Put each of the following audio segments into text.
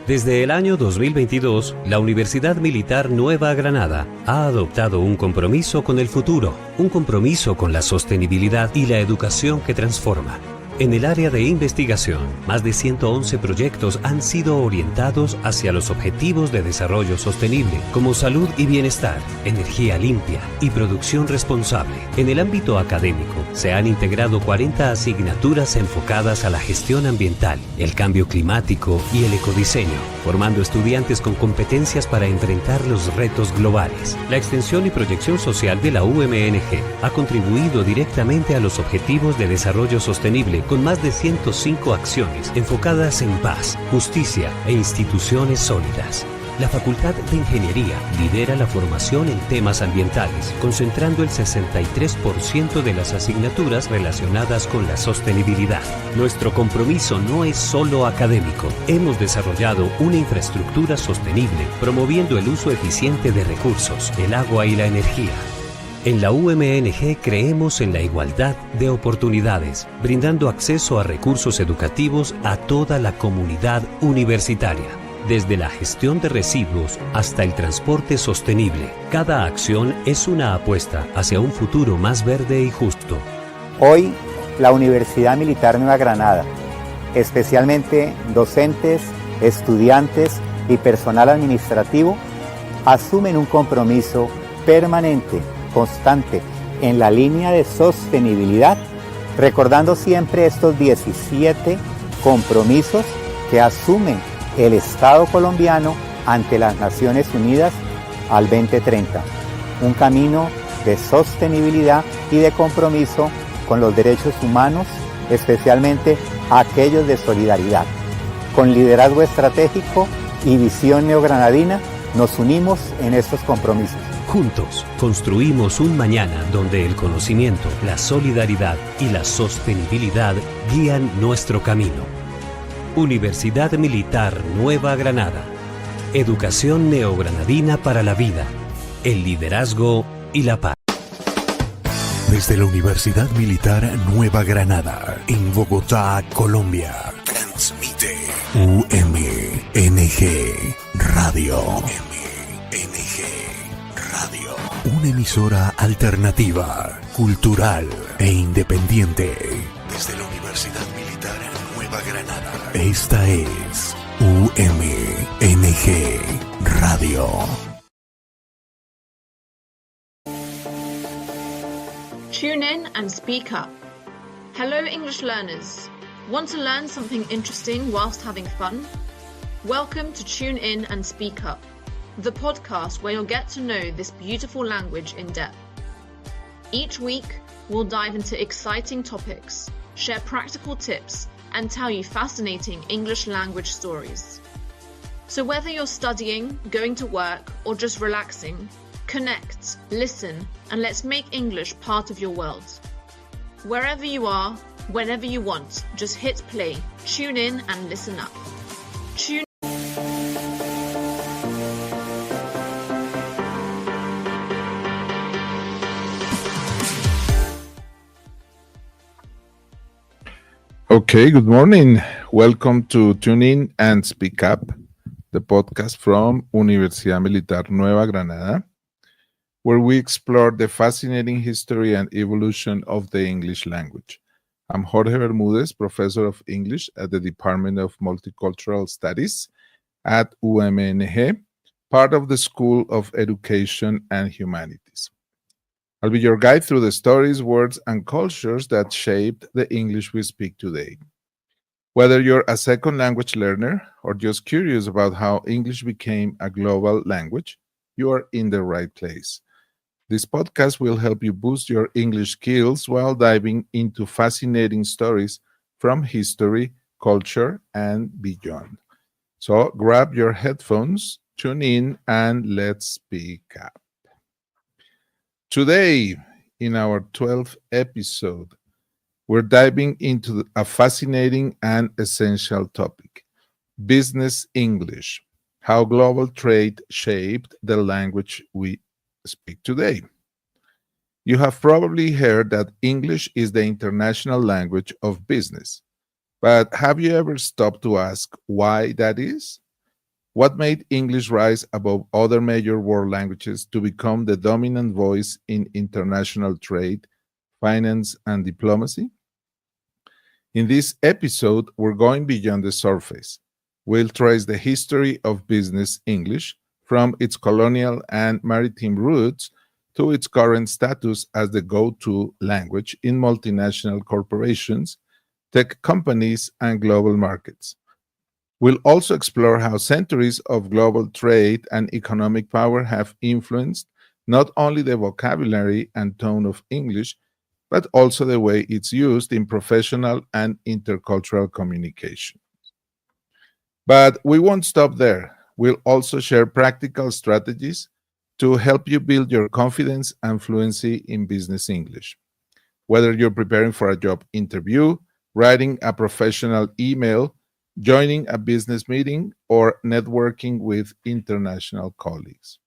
Desde el año 2022, la Universidad Militar Nueva Granada ha adoptado un compromiso con el futuro, un compromiso con la sostenibilidad y la educación que transforma. En el área de investigación, más de 111 proyectos han sido orientados hacia los objetivos de desarrollo sostenible, como salud y bienestar, energía limpia y producción responsable. En el ámbito académico, se han integrado 40 asignaturas enfocadas a la gestión ambiental, el cambio climático y el ecodiseño, formando estudiantes con competencias para enfrentar los retos globales. La extensión y proyección social de la UMNG ha contribuido directamente a los objetivos de desarrollo sostenible con más de 105 acciones enfocadas en paz, justicia e instituciones sólidas. La Facultad de Ingeniería lidera la formación en temas ambientales, concentrando el 63% de las asignaturas relacionadas con la sostenibilidad. Nuestro compromiso no es solo académico. Hemos desarrollado una infraestructura sostenible, promoviendo el uso eficiente de recursos, el agua y la energía. En la UMNG creemos en la igualdad de oportunidades, brindando acceso a recursos educativos a toda la comunidad universitaria. Desde la gestión de residuos hasta el transporte sostenible, cada acción es una apuesta hacia un futuro más verde y justo. Hoy, la Universidad Militar Nueva Granada, especialmente docentes, estudiantes y personal administrativo, asumen un compromiso permanente, constante, en la línea de sostenibilidad, recordando siempre estos 17 compromisos que asume el Estado colombiano ante las Naciones Unidas al 2030. Un camino de sostenibilidad y de compromiso con los derechos humanos, especialmente aquellos de solidaridad. Con liderazgo estratégico y visión neogranadina, nos unimos en estos compromisos. Juntos, construimos un mañana donde el conocimiento, la solidaridad y la sostenibilidad guían nuestro camino. Universidad Militar Nueva Granada. Educación neogranadina para la vida, el liderazgo y la paz. Desde la Universidad Militar Nueva Granada, en Bogotá, Colombia, transmite UMNG Radio. Radio, una emisora alternativa, cultural e independiente. Desde la Universidad Militar Nueva Granada. Esta es UMNG Radio. Tune in and speak up. Hello, English learners. Want to learn something interesting whilst having fun? Welcome to Tune In and Speak Up, the podcast where you'll get to know this beautiful language in depth. Each week, we'll dive into exciting topics, share practical tips, and tell you fascinating English language stories. So whether you're studying, going to work, or just relaxing, connect, listen, and let's make English part of your world. Wherever you are, whenever you want, just hit play, tune in, and listen up. Tune Okay, good morning. Welcome to Tune In and Speak Up, the podcast from Universidad Militar Nueva Granada, where we explore the fascinating history and evolution of the English language. I'm Jorge Bermúdez, professor of English at the Department of Multicultural Studies at UMNG, part of the School of Education and Humanities. I'll be your guide through the stories, words, and cultures that shaped the English we speak today. Whether you're a second language learner or just curious about how English became a global language, you are in the right place. This podcast will help you boost your English skills while diving into fascinating stories from history, culture, and beyond. So grab your headphones, tune in, and let's speak up. Today, in our 12th episode, we're diving into a fascinating and essential topic, business English, how global trade shaped the language we speak today. You have probably heard that English is the international language of business, but have you ever stopped to ask why that is? What made English rise above other major world languages to become the dominant voice in international trade, finance, and diplomacy? In this episode, we're going beyond the surface. We'll trace the history of business English from its colonial and maritime roots to its current status as the go-to language in multinational corporations, tech companies, and global markets. We'll also explore how centuries of global trade and economic power have influenced not only the vocabulary and tone of English, but also the way it's used in professional and intercultural communication. But we won't stop there. We'll also share practical strategies to help you build your confidence and fluency in business English. Whether you're preparing for a job interview, writing a professional email, joining a business meeting, or networking with international colleagues.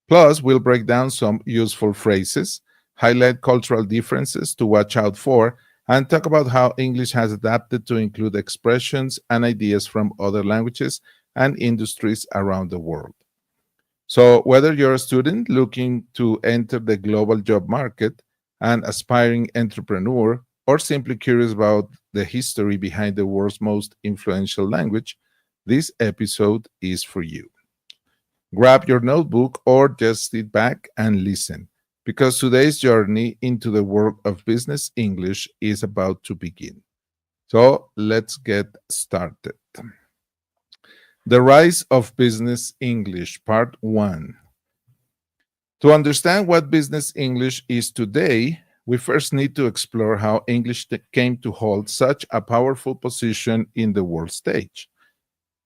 Plus, we'll break down some useful phrases, highlight cultural differences to watch out for, and talk about how English has adapted to include expressions and ideas from other languages and industries around the world. So, whether you're a student looking to enter the global job market, an aspiring entrepreneur, or simply curious about the history behind the world's most influential language, this episode is for you. Grab your notebook or just sit back and listen, because today's journey into the world of business English is about to begin. So, let's get started. The Rise of Business English, Part 1. To understand what business English is today, we first need to explore how English came to hold such a powerful position in the world stage.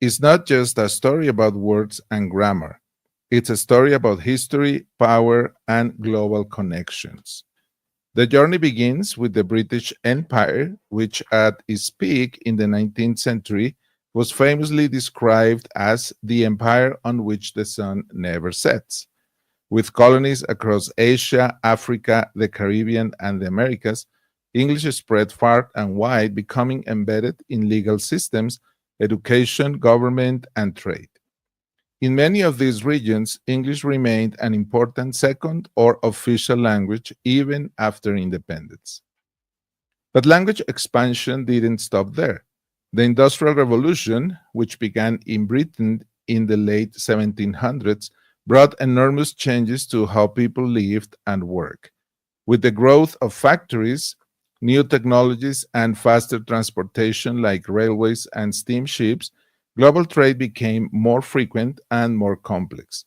It's not just a story about words and grammar. It's a story about history, power, and global connections. The journey begins with the British Empire, which at its peak in the 19th century was famously described as the empire on which the sun never sets. With colonies across Asia, Africa, the Caribbean, and the Americas, English spread far and wide, becoming embedded in legal systems, education, government, and trade. In many of these regions, English remained an important second or official language even after independence. But language expansion didn't stop there. The Industrial Revolution, which began in Britain in the late 1700s, brought enormous changes to how people lived and worked. With the growth of factories, new technologies, and faster transportation like railways and steamships, global trade became more frequent and more complex.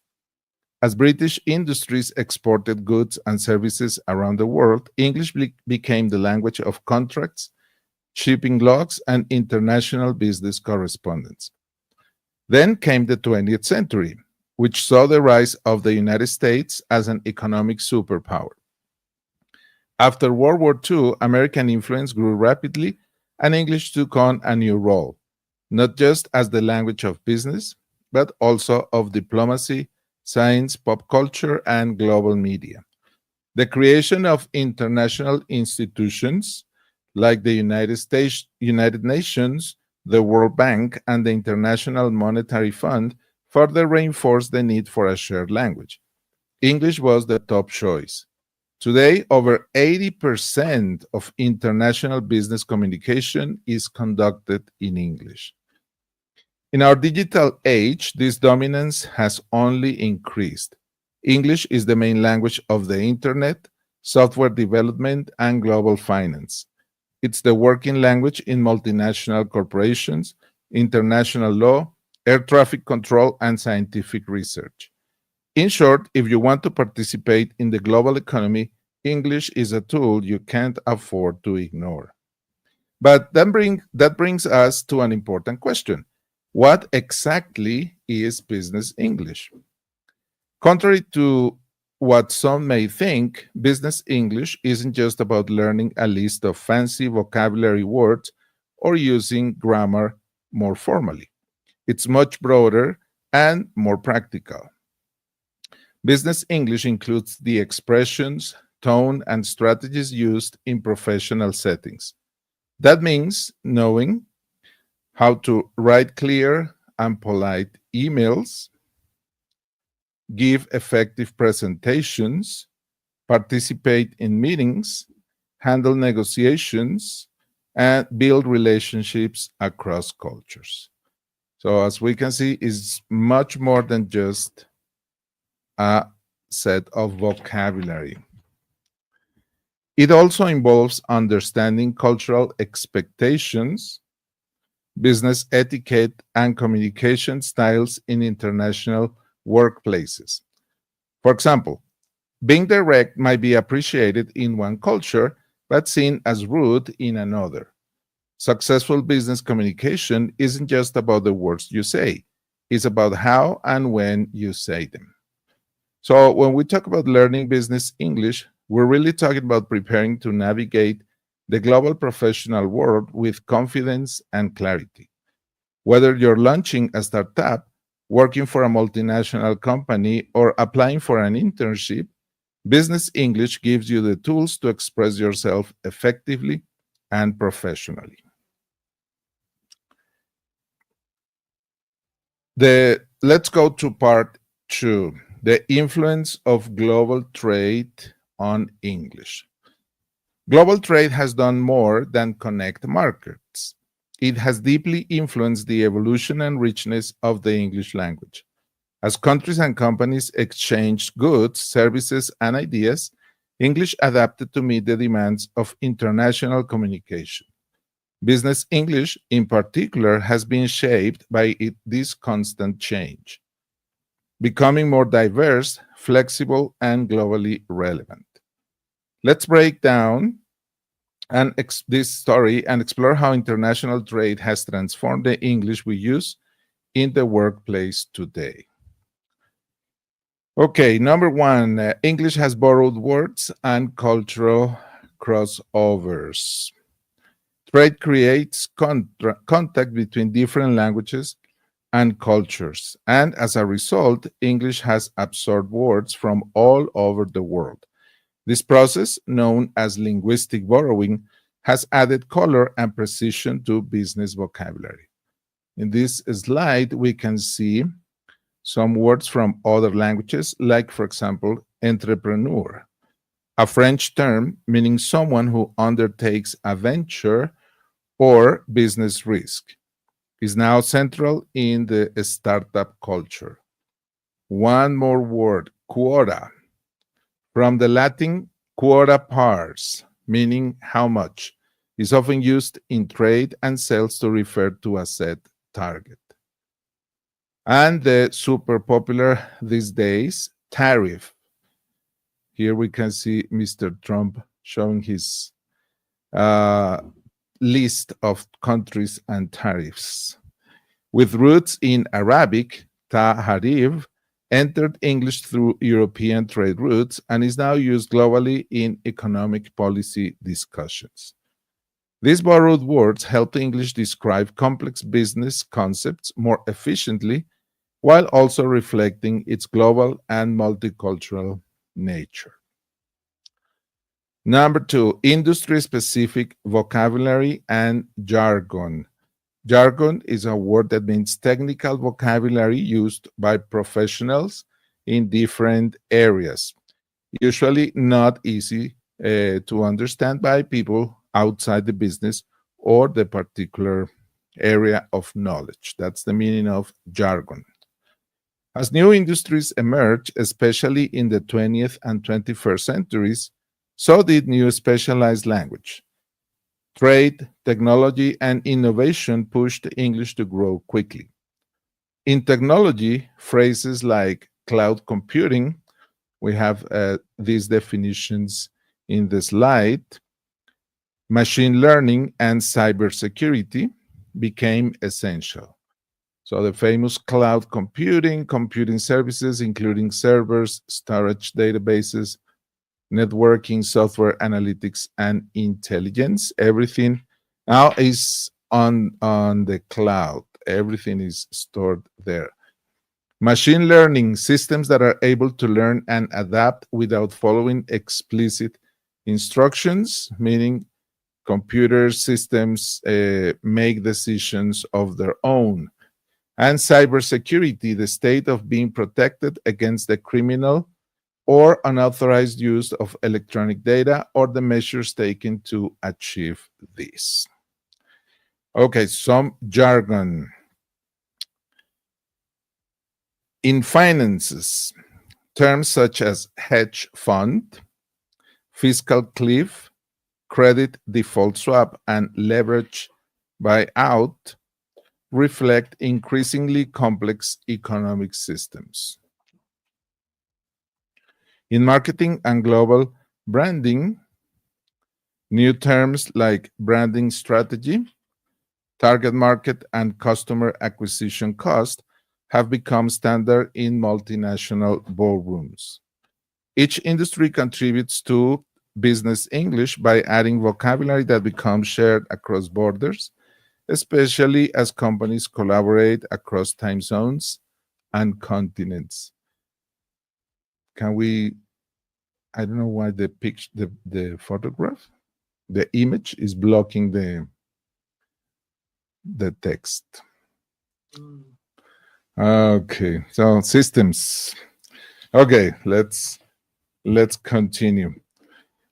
As British industries exported goods and services around the world, English became the language of contracts, shipping logs, and international business correspondence. Then came the 20th century, which saw the rise of the United States as an economic superpower. After World War II, American influence grew rapidly, and English took on a new role, not just as the language of business, but also of diplomacy, science, pop culture, and global media. The creation of international institutions like the United Nations, the World Bank, and the International Monetary Fund further reinforced the need for a shared language. English was the top choice. Today, over 80% of international business communication is conducted in English. In our digital age, this dominance has only increased. English is the main language of the internet, software development, and global finance. It's the working language in multinational corporations, international law, air traffic control, and scientific research. In short, if you want to participate in the global economy, English is a tool you can't afford to ignore. But that brings us to an important question. What exactly is business English? Contrary to what some may think, business English isn't just about learning a list of fancy vocabulary words or using grammar more formally. It's much broader and more practical. Business English includes the expressions, tone, and strategies used in professional settings. That means knowing how to write clear and polite emails, give effective presentations, participate in meetings, handle negotiations, and build relationships across cultures. So as we can see, it's much more than just a set of vocabulary. It also involves understanding cultural expectations, business etiquette, and communication styles in international workplaces. For example, being direct might be appreciated in one culture, but seen as rude in another. Successful business communication isn't just about the words you say, it's about how and when you say them. So, when we talk about learning business English, we're really talking about preparing to navigate the global professional world with confidence and clarity. Whether you're launching a startup, working for a multinational company, or applying for an internship, Business English gives you the tools to express yourself effectively and professionally. Let's go to part 2, the influence of global trade on English. Global trade has done more than connect markets. It has deeply influenced the evolution and richness of the English language. As countries and companies exchanged goods, services, and ideas, English adapted to meet the demands of international communication. Business English, in particular, has been shaped by this constant change, becoming more diverse, flexible, and globally relevant. Let's break down this story and explore how international trade has transformed the English we use in the workplace today. Okay, number 1, English has borrowed words and cultural crossovers. Trade creates contact between different languages and cultures, and as a result, English has absorbed words from all over the world. This process, known as linguistic borrowing, has added color and precision to business vocabulary. In this slide, we can see some words from other languages, like, for example, entrepreneur, a French term meaning someone who undertakes a venture or business risk, is now central in the startup culture. One more word, quota, from the Latin quota pars, meaning how much, is often used in trade and sales to refer to a set target. And the super popular these days, tariff. Here we can see Mr. Trump showing his list of countries and tariffs. With roots in Arabic, taharif entered English through European trade routes and is now used globally in economic policy discussions. These borrowed words help English describe complex business concepts more efficiently, while also reflecting its global and multicultural nature. Number 2, industry-specific vocabulary and jargon. Jargon is a word that means technical vocabulary used by professionals in different areas, usually not easy to understand by people outside the business or the particular area of knowledge. That's the meaning of jargon. As new industries emerge, especially in the 20th and 21st centuries, so did new specialized language. Trade, technology, and innovation pushed English to grow quickly. In technology, phrases like cloud computing, we have these definitions in the slide, machine learning, and cybersecurity became essential. So the famous cloud computing services, including servers, storage databases, networking, software analytics, and intelligence. Everything now is on the cloud. Everything is stored there. Machine learning, systems that are able to learn and adapt without following explicit instructions, meaning computer systems make decisions of their own. And cybersecurity, the state of being protected against the criminal or unauthorized use of electronic data or the measures taken to achieve this. Okay, some jargon. In finances, terms such as hedge fund, fiscal cliff, credit default swap, and leverage buyout reflect increasingly complex economic systems. In marketing and global branding, new terms like branding strategy, target market, and customer acquisition cost have become standard in multinational boardrooms. Each industry contributes to business English by adding vocabulary that becomes shared across borders, especially as companies collaborate across time zones and continents. Can we, I don't know why the picture, the photograph, the image is blocking the text. Okay, so systems. Okay, let's continue.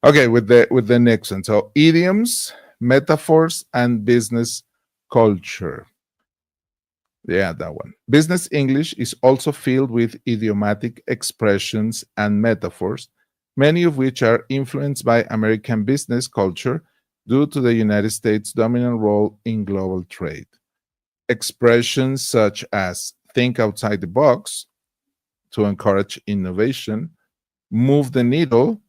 Okay, with the next one. So idioms, metaphors, and business culture. Yeah, that one. Business English is also filled with idiomatic expressions and metaphors, many of which are influenced by American business culture due to the United States' dominant role in global trade. Expressions such as think outside the box to encourage innovation, move the needle,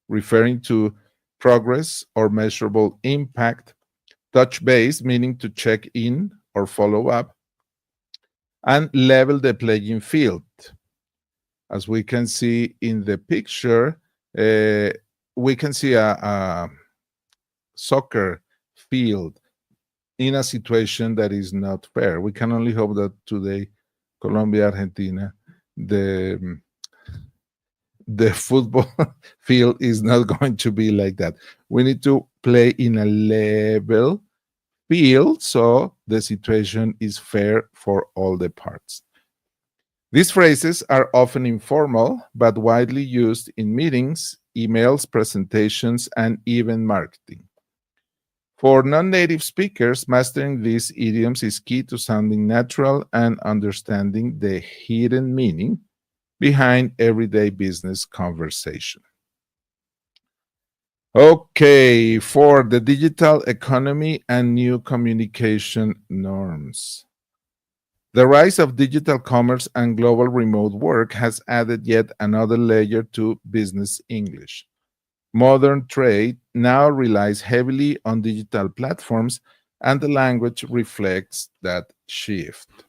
referring to progress or measurable impact, touch base, meaning to check in or follow up, and level the playing field. As we can see in the picture, we can see a soccer field in a situation that is not fair. We can only hope that today, Colombia, Argentina, the football field is not going to be like that. We need to play in a level field so the situation is fair for all the parts. These phrases are often informal but widely used in meetings, emails, presentations, and even marketing. For non-native speakers, mastering these idioms is key to sounding natural and understanding the hidden meaning behind everyday business conversation. Okay, for the digital economy and new communication norms. The rise of digital commerce and global remote work has added yet another layer to business English. Modern trade now relies heavily on digital platforms, and the language reflects that shift.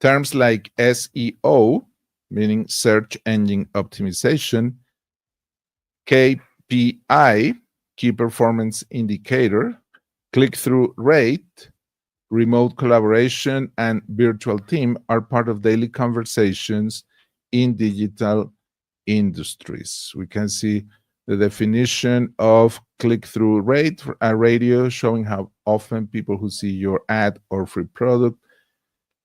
Terms like SEO, meaning search engine optimization, KPI, key performance indicator, click-through rate, remote collaboration, and virtual team are part of daily conversations in digital industries. We can see the definition of click-through rate, a radio showing how often people who see your ad or free product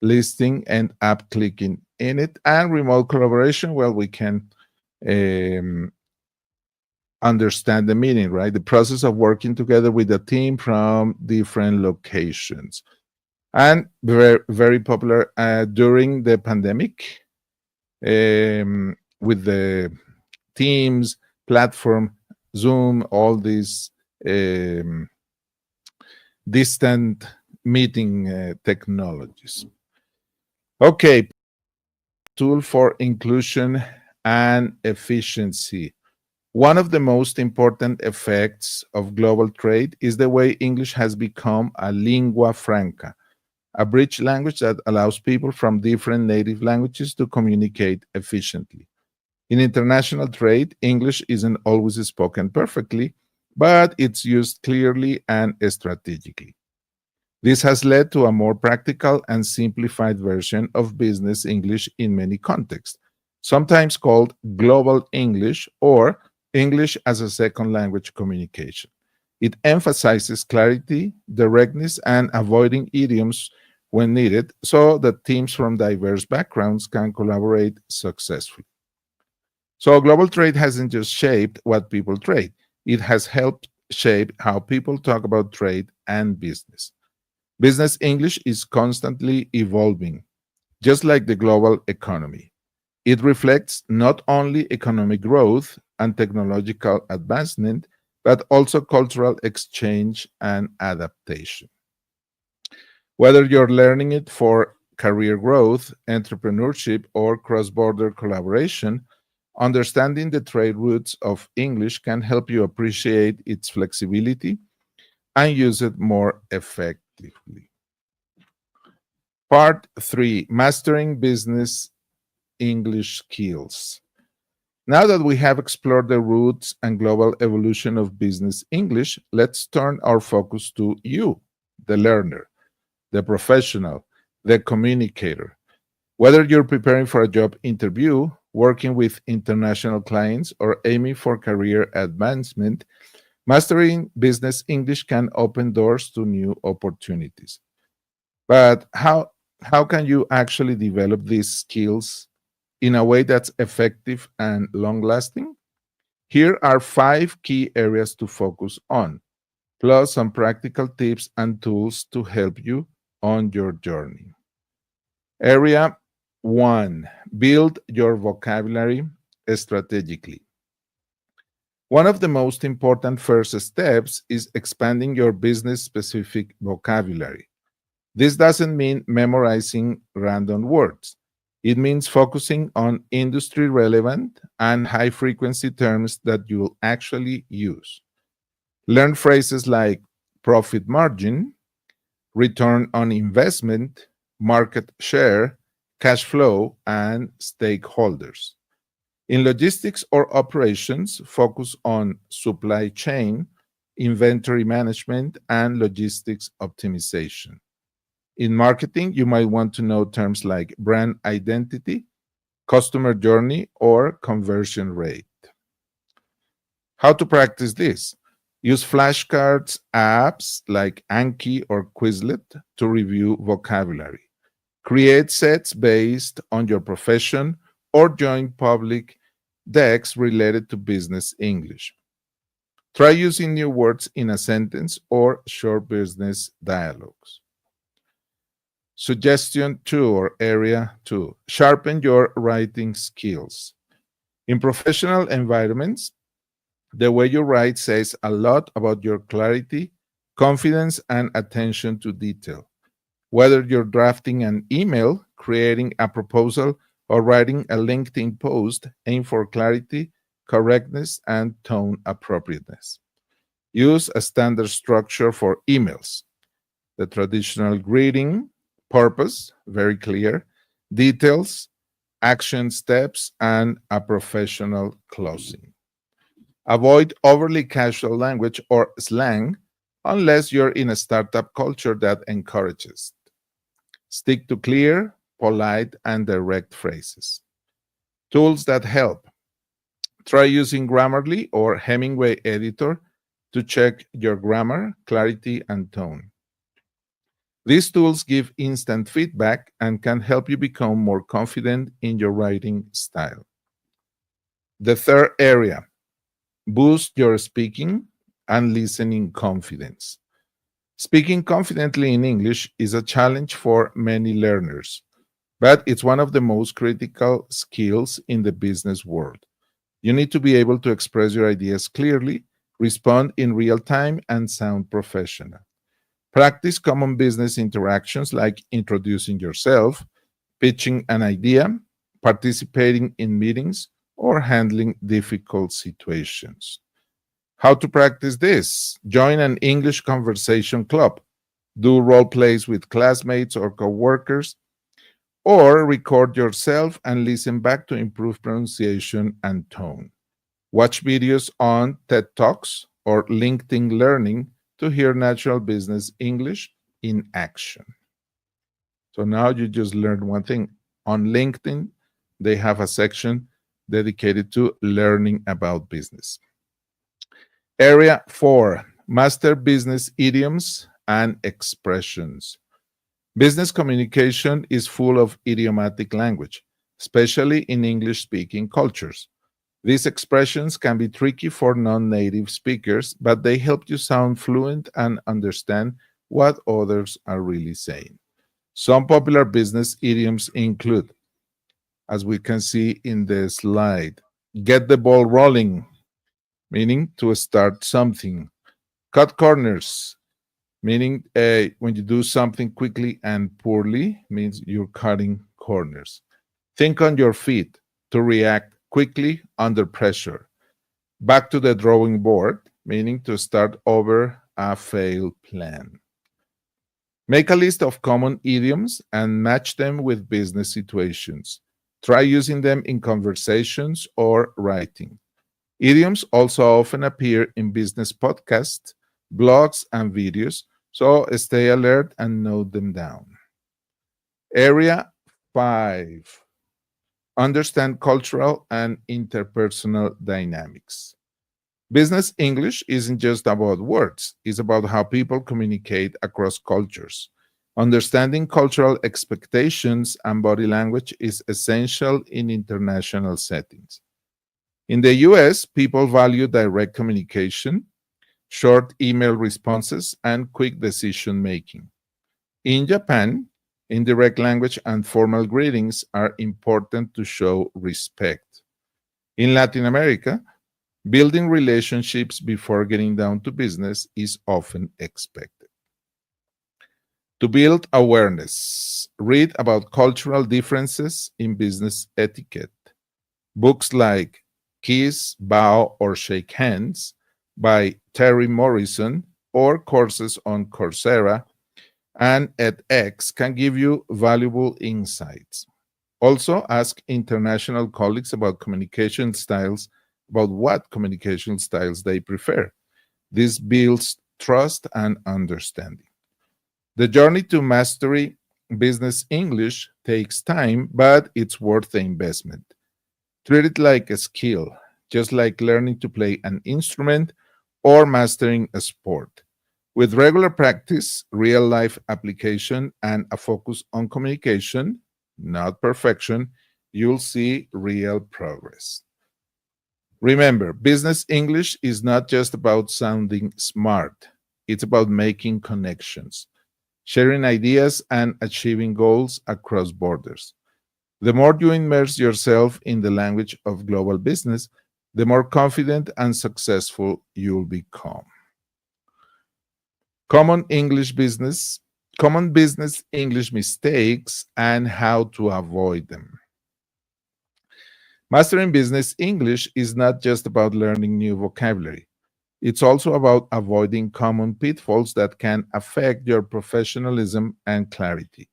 listing end up clicking in it. And remote collaboration, well, we can understand the meaning, right? The process of working together with a team from different locations. And very, very popular during the pandemic with the Teams, platform, Zoom, all these distant meeting technologies. Okay, tool for inclusion and efficiency. One of the most important effects of global trade is the way English has become a lingua franca, a bridge language that allows people from different native languages to communicate efficiently. In international trade, English isn't always spoken perfectly, but it's used clearly and strategically. This has led to a more practical and simplified version of business English in many contexts, sometimes called global English or English as a second language communication. It emphasizes clarity, directness, and avoiding idioms when needed so that teams from diverse backgrounds can collaborate successfully. So global trade hasn't just shaped what people trade, it has helped shape how people talk about trade and business. Business English is constantly evolving, just like the global economy. It reflects not only economic growth and technological advancement, but also cultural exchange and adaptation. Whether you're learning it for career growth, entrepreneurship, or cross border collaboration, understanding the trade roots of English can help you appreciate its flexibility and use it more effectively. Part 3, Mastering Business English Skills. Now that we have explored the roots and global evolution of business English, let's turn our focus to you, the learner, the professional, the communicator. Whether you're preparing for a job interview, working with international clients, or aiming for career advancement, mastering business English can open doors to new opportunities. But how can you actually develop these skills in a way that's effective and long lasting? Here are 5 key areas to focus on, plus some practical tips and tools to help you on your journey. Area 1, build your vocabulary strategically. One of the most important first steps is expanding your business specific vocabulary. This doesn't mean memorizing random words. It means focusing on industry relevant and high frequency terms that you'll actually use. Learn phrases like profit margin, return on investment, market share, cash flow, and stakeholders. In logistics or operations, focus on supply chain, inventory management, and logistics optimization. In marketing, you might want to know terms like brand identity, customer journey, or conversion rate. How to practice this? Use flashcards, apps like Anki or Quizlet to review vocabulary. Create sets based on your profession or join public decks related to business English. Try using new words in a sentence or short business dialogues. Suggestion 2 or area 2, sharpen your writing skills. In professional environments, the way you write says a lot about your clarity, confidence, and attention to detail. Whether you're drafting an email, creating a proposal, or writing a LinkedIn post, aim for clarity, correctness, and tone appropriateness. Use a standard structure for emails. The traditional greeting, purpose, very clear, details, action steps, and a professional closing. Avoid overly casual language or slang unless you're in a startup culture that encourages it. Stick to clear, polite, and direct phrases. Tools that help. Try using Grammarly or Hemingway Editor to check your grammar, clarity, and tone. These tools give instant feedback and can help you become more confident in your writing style. The third area, boost your speaking and listening confidence. Speaking confidently in English is a challenge for many learners, but it's one of the most critical skills in the business world. You need to be able to express your ideas clearly, respond in real time, and sound professional. Practice common business interactions like introducing yourself, pitching an idea, participating in meetings, or handling difficult situations. How to practice this? Join an English conversation club, do role plays with classmates or coworkers, or record yourself and listen back to improve pronunciation and tone. Watch videos on TED Talks or LinkedIn Learning to hear natural business English in action. So now you just learned one thing. On LinkedIn, they have a section dedicated to learning about business. Area 4, master business idioms and expressions. Business communication is full of idiomatic language, especially in English-speaking cultures. These expressions can be tricky for non-native speakers, but they help you sound fluent and understand what others are really saying. Some popular business idioms include, as we can see in the slide, get the ball rolling, meaning to start something. Cut corners, meaning when you do something quickly and poorly, means you're cutting corners. Think on your feet, to react quickly under pressure. Back to the drawing board, meaning to start over a failed plan. Make a list of common idioms and match them with business situations. Try using them in conversations or writing. Idioms also often appear in business podcasts, blogs, and videos, so stay alert and note them down. Area 5. Understand cultural and interpersonal dynamics. Business English isn't just about words, it's about how people communicate across cultures. Understanding cultural expectations and body language is essential in international settings. In the US, people value direct communication, short email responses, and quick decision making. In Japan, indirect language and formal greetings are important to show respect. In Latin America, building relationships before getting down to business is often expected. To build awareness, read about cultural differences in business etiquette. Books like Kiss, Bow, or Shake Hands by Terry Morrison or courses on Coursera and edX can give you valuable insights. Also, ask international colleagues about what communication styles they prefer. This builds trust and understanding. The journey to mastery business English takes time, but it's worth the investment. Treat it like a skill, just like learning to play an instrument or mastering a sport. With regular practice, real-life application, and a focus on communication, not perfection, you'll see real progress. Remember, business English is not just about sounding smart. It's about making connections, sharing ideas, and achieving goals across borders. The more you immerse yourself in the language of global business, the more confident and successful you'll become. Common business English mistakes and how to avoid them. Mastering business English is not just about learning new vocabulary. It's also about avoiding common pitfalls that can affect your professionalism and clarity.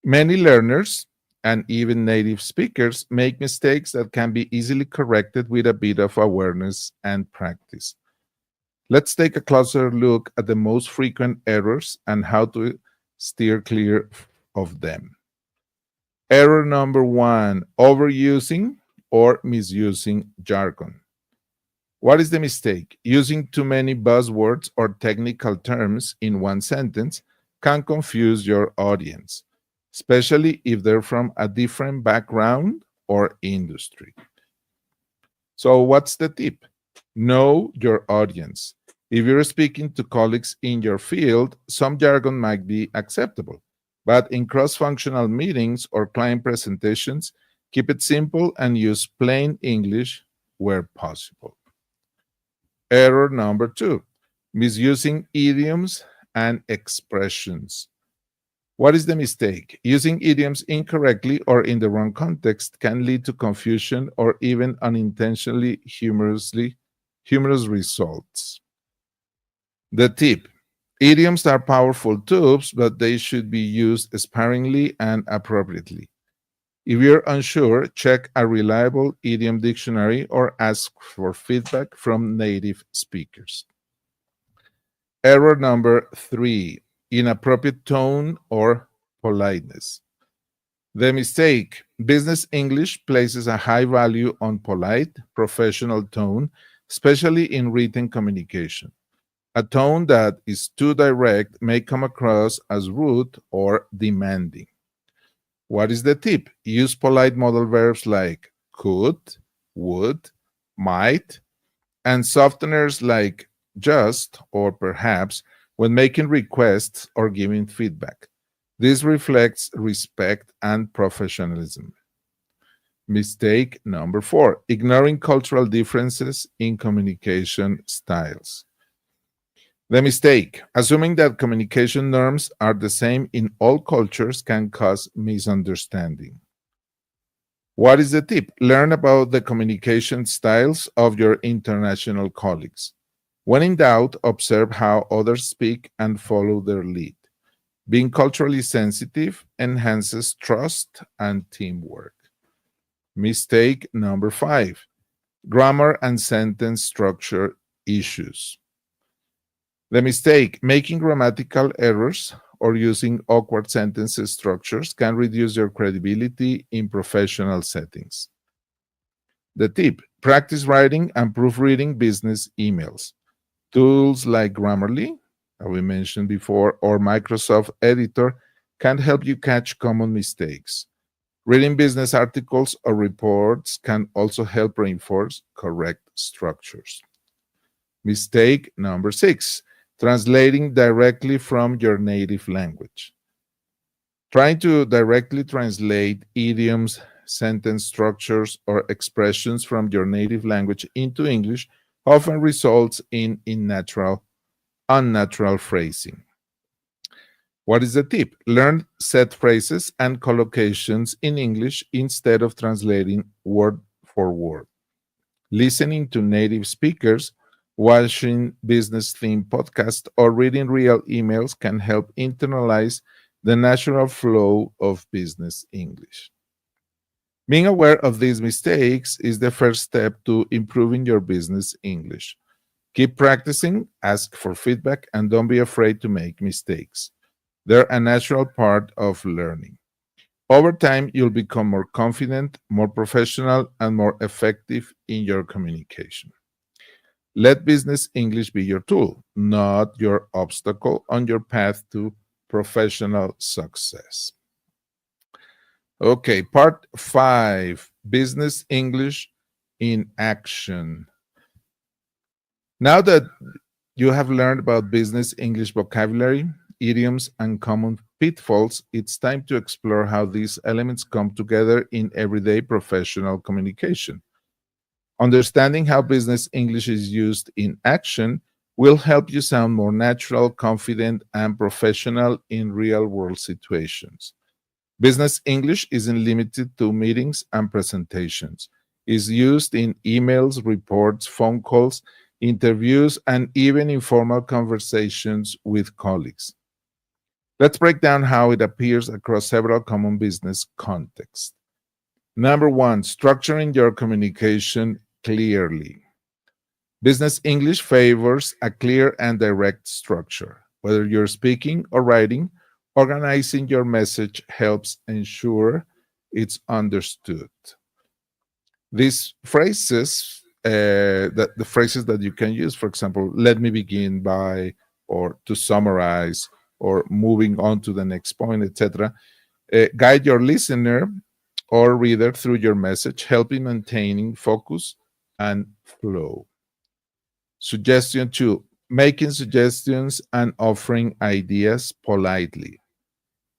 Many learners and even native speakers make mistakes that can be easily corrected with a bit of awareness and practice. Let's take a closer look at the most frequent errors and how to steer clear of them. Error number 1, overusing or misusing jargon. What is the mistake? Using too many buzzwords or technical terms in one sentence can confuse your audience, especially if they're from a different background or industry. So what's the tip? Know your audience. If you're speaking to colleagues in your field, some jargon might be acceptable. But in cross-functional meetings or client presentations, keep it simple and use plain English where possible. Error number 2, misusing idioms and expressions. What is the mistake? Using idioms incorrectly or in the wrong context can lead to confusion or even unintentionally humorous results. The tip: idioms are powerful tools, but they should be used sparingly and appropriately. If you're unsure, check a reliable idiom dictionary or ask for feedback from native speakers. Error number 3, inappropriate tone or politeness. The mistake: business English places a high value on polite, professional tone, especially in written communication. A tone that is too direct may come across as rude or demanding. What is the tip? Use polite modal verbs like could, would, might, and softeners like just or perhaps when making requests or giving feedback. This reflects respect and professionalism. Mistake number 4, ignoring cultural differences in communication styles. The mistake, assuming that communication norms are the same in all cultures, can cause misunderstanding. What is the tip? Learn about the communication styles of your international colleagues. When in doubt, observe how others speak and follow their lead. Being culturally sensitive enhances trust and teamwork. Mistake number 5, grammar and sentence structure issues. The mistake, making grammatical errors or using awkward sentence structures can reduce your credibility in professional settings. The tip, practice writing and proofreading business emails. Tools like Grammarly, that we mentioned before, or Microsoft Editor can help you catch common mistakes. Reading business articles or reports can also help reinforce correct structures. Mistake number 6, translating directly from your native language. Trying to directly translate idioms, sentence structures, or expressions from your native language into English often results in unnatural phrasing. What is the tip? Learn set phrases and collocations in English instead of translating word for word. Listening to native speakers, watching business-themed podcasts, or reading real emails can help internalize the natural flow of business English. Being aware of these mistakes is the first step to improving your business English. Keep practicing, ask for feedback, and don't be afraid to make mistakes. They're a natural part of learning. Over time, you'll become more confident, more professional, and more effective in your communication. Let business English be your tool, not your obstacle on your path to professional success. Okay, part 5, business English in action. Now that you have learned about business English vocabulary, idioms, and common pitfalls, it's time to explore how these elements come together in everyday professional communication. Understanding how business English is used in action will help you sound more natural, confident, and professional in real-world situations. Business English isn't limited to meetings and presentations. It's used in emails, reports, phone calls, interviews, and even informal conversations with colleagues. Let's break down how it appears across several common business contexts. Number 1, structuring your communication clearly. Business English favors a clear and direct structure. Whether you're speaking or writing, organizing your message helps ensure it's understood. These phrases, the phrases that you can use, for example, let me begin by, or to summarize, or moving on to the next point, etc., guide your listener or reader through your message, helping maintaining focus and flow. Suggestion 2, making suggestions and offering ideas politely.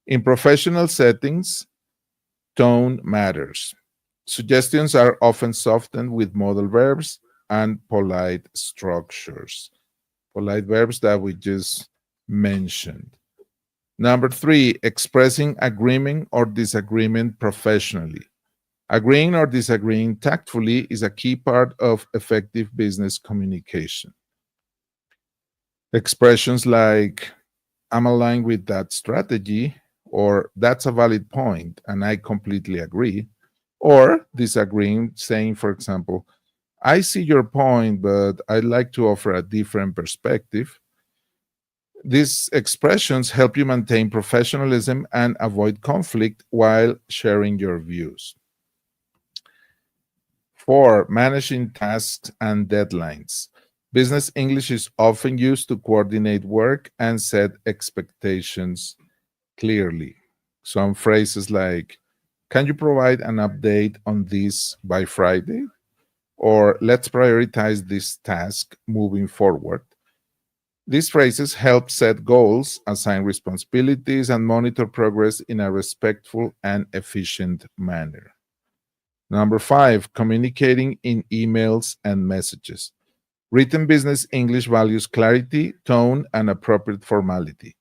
In professional settings, tone matters. Suggestions are often softened with modal verbs and polite structures. Polite verbs that we just mentioned. Number 3, expressing agreement or disagreement professionally. Agreeing or disagreeing tactfully is a key part of effective business communication. Expressions like, I'm aligned with that strategy, or that's a valid point and I completely agree, or disagreeing, saying, for example, I see your point, but I'd like to offer a different perspective. These expressions help you maintain professionalism and avoid conflict while sharing your views. 4, managing tasks and deadlines. Business English is often used to coordinate work and set expectations clearly. Some phrases like, can you provide an update on this by Friday? Or let's prioritize this task moving forward. These phrases help set goals, assign responsibilities, and monitor progress in a respectful and efficient manner. Number 5, communicating in emails and messages. Written business English values clarity, tone, and appropriate formality.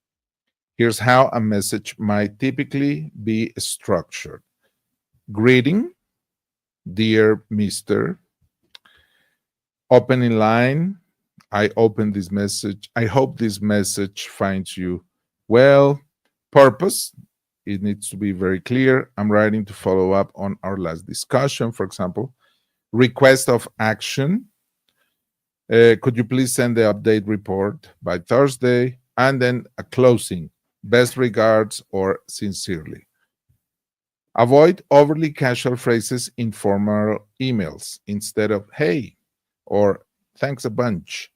Here's how a message might typically be structured. Greeting, dear Mr. Opening line, I opened this message. I hope this message finds you well. Purpose, it needs to be very clear. I'm writing to follow up on our last discussion, for example. Request of action. Could you please send the update report by Thursday? And then a closing. Best regards or sincerely. Avoid overly casual phrases in formal emails. Instead of hey or thanks a bunch,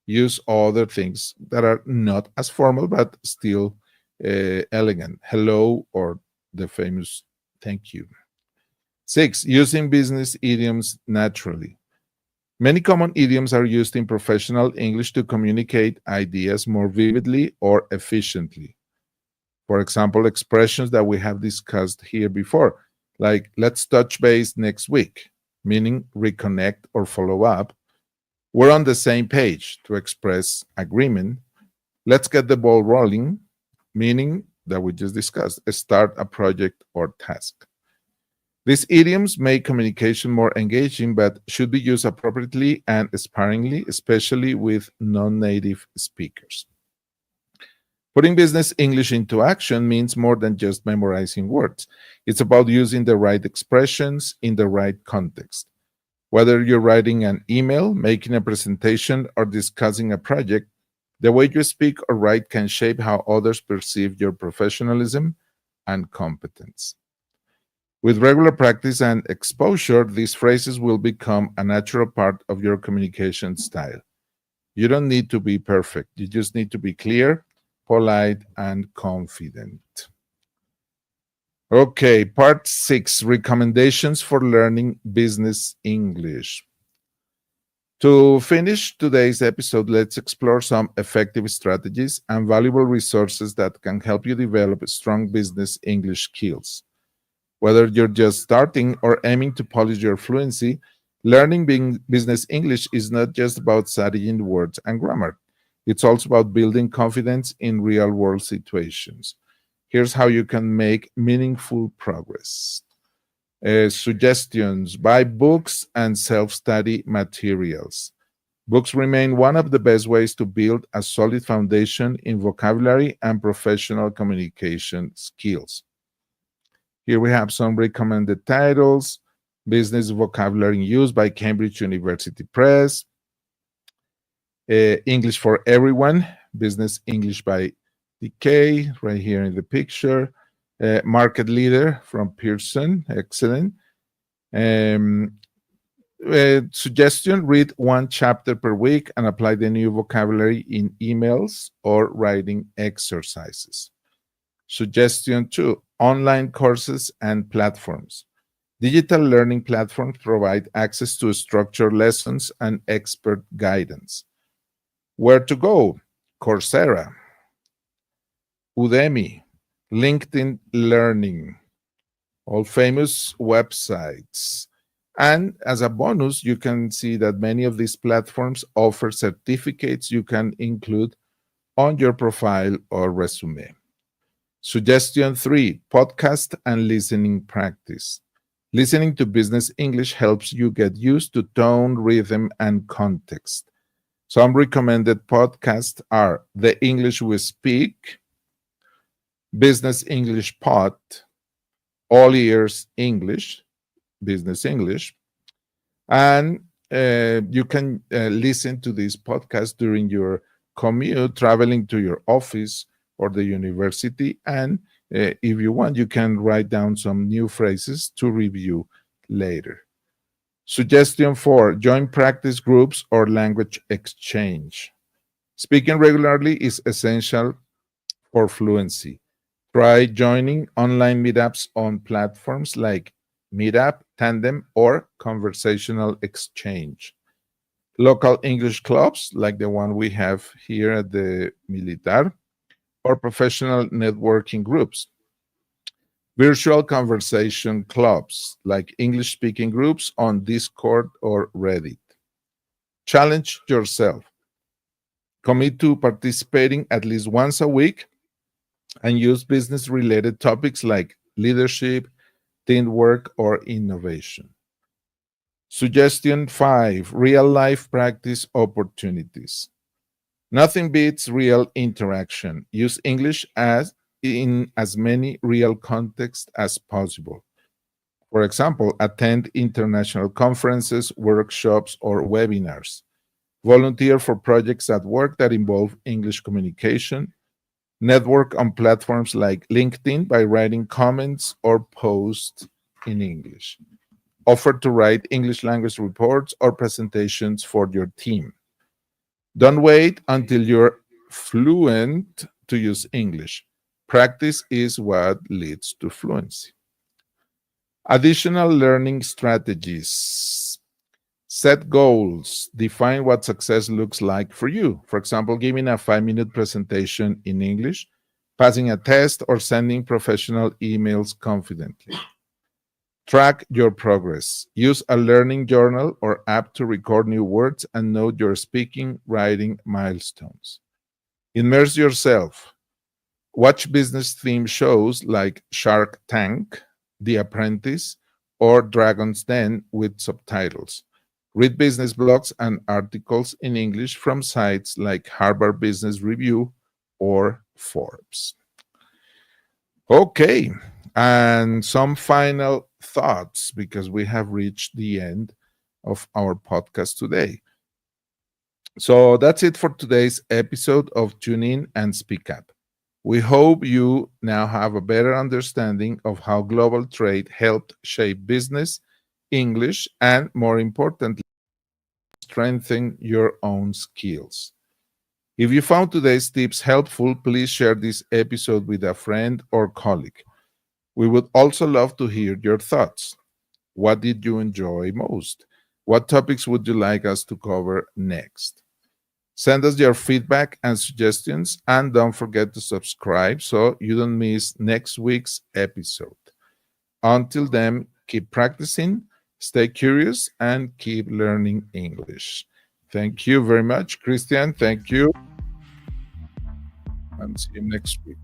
use other things that are not as formal but still elegant. Hello or the famous thank you. 6, using business idioms naturally. Many common idioms are used in professional English to communicate ideas more vividly or efficiently. For example, expressions that we have discussed here before, like let's touch base next week, meaning reconnect or follow up. We're on the same page, to express agreement. Let's get the ball rolling, meaning that we just discussed, start a project or task. These idioms make communication more engaging, but should be used appropriately and sparingly, especially with non-native speakers. Putting business English into action means more than just memorizing words. It's about using the right expressions in the right context. Whether you're writing an email, making a presentation, or discussing a project, the way you speak or write can shape how others perceive your professionalism and competence. With regular practice and exposure, these phrases will become a natural part of your communication style. You don't need to be perfect. You just need to be clear, polite, and confident. Okay, part 6, recommendations for learning business English. To finish today's episode, let's explore some effective strategies and valuable resources that can help you develop strong business English skills. Whether you're just starting or aiming to polish your fluency, learning business English is not just about studying words and grammar. It's also about building confidence in real-world situations. Here's how you can make meaningful progress. Suggestions: buy books and self-study materials. Books remain one of the best ways to build a solid foundation in vocabulary and professional communication skills. Here we have some recommended titles: Business Vocabulary in Use by Cambridge University Press, English for Everyone, Business English by DK, right here in the picture. Market Leader from Pearson, excellent. Suggestion: read one chapter per week and apply the new vocabulary in emails or writing exercises. Suggestion 2, online courses and platforms. Digital learning platforms provide access to structured lessons and expert guidance. Where to go? Coursera, Udemy, LinkedIn Learning, all famous websites. And as a bonus, you can see that many of these platforms offer certificates you can include on your profile or resume. Suggestion 3, podcast and listening practice. Listening to business English helps you get used to tone, rhythm, and context. Some recommended podcasts are The English We Speak, Business English Pod, All Ears English, Business English, and you can listen to this podcast during your commute, traveling to your office or the university, and if you want, you can write down some new phrases to review later. Suggestion 4, join practice groups or language exchange. Speaking regularly is essential for fluency. Try joining online meetups on platforms like Meetup, Tandem, or Conversational Exchange. Local English clubs, like the one we have here at the Militar, or professional networking groups. Virtual conversation clubs, like English-speaking groups on Discord or Reddit. Challenge yourself. Commit to participating at least once a week and use business-related topics like leadership, teamwork, or innovation. Suggestion 5, real-life practice opportunities. Nothing beats real interaction. Use English in as many real contexts as possible. For example, attend international conferences, workshops, or webinars. Volunteer for projects at work that involve English communication. Network on platforms like LinkedIn by writing comments or posts in English. Offer to write English language reports or presentations for your team. Don't wait until you're fluent to use English. Practice is what leads to fluency. Additional learning strategies. Set goals. Define what success looks like for you. For example, giving a 5-minute presentation in English, passing a test, or sending professional emails confidently. Track your progress. Use a learning journal or app to record new words and note your speaking, writing milestones. Immerse yourself. Watch business-themed shows like Shark Tank, The Apprentice, or Dragon's Den with subtitles. Read business blogs and articles in English from sites like Harvard Business Review or Forbes. Okay, and some final thoughts because we have reached the end of our podcast today. So that's it for today's episode of Tune In and Speak Up. We hope you now have a better understanding of how global trade helped shape business, English, and more importantly, strengthen your own skills. If you found today's tips helpful, please share this episode with a friend or colleague. We would also love to hear your thoughts. What did you enjoy most? What topics would you like us to cover next? Send us your feedback and suggestions, and don't forget to subscribe so you don't miss next week's episode. Until then, keep practicing, stay curious, and keep learning English. Thank you very much, Christian. Thank you. And see you next week.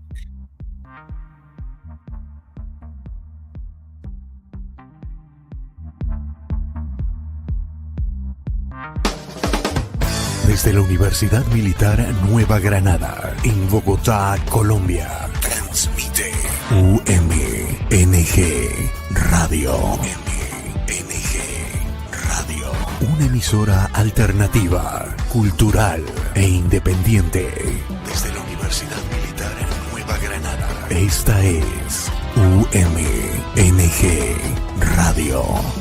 Desde la Universidad Militar Nueva Granada, en Bogotá, Colombia, transmite UMNG Radio. UMNG Radio. Una emisora alternativa, cultural e independiente. Desde la Universidad Militar Nueva Granada. Esta es UMNG Radio.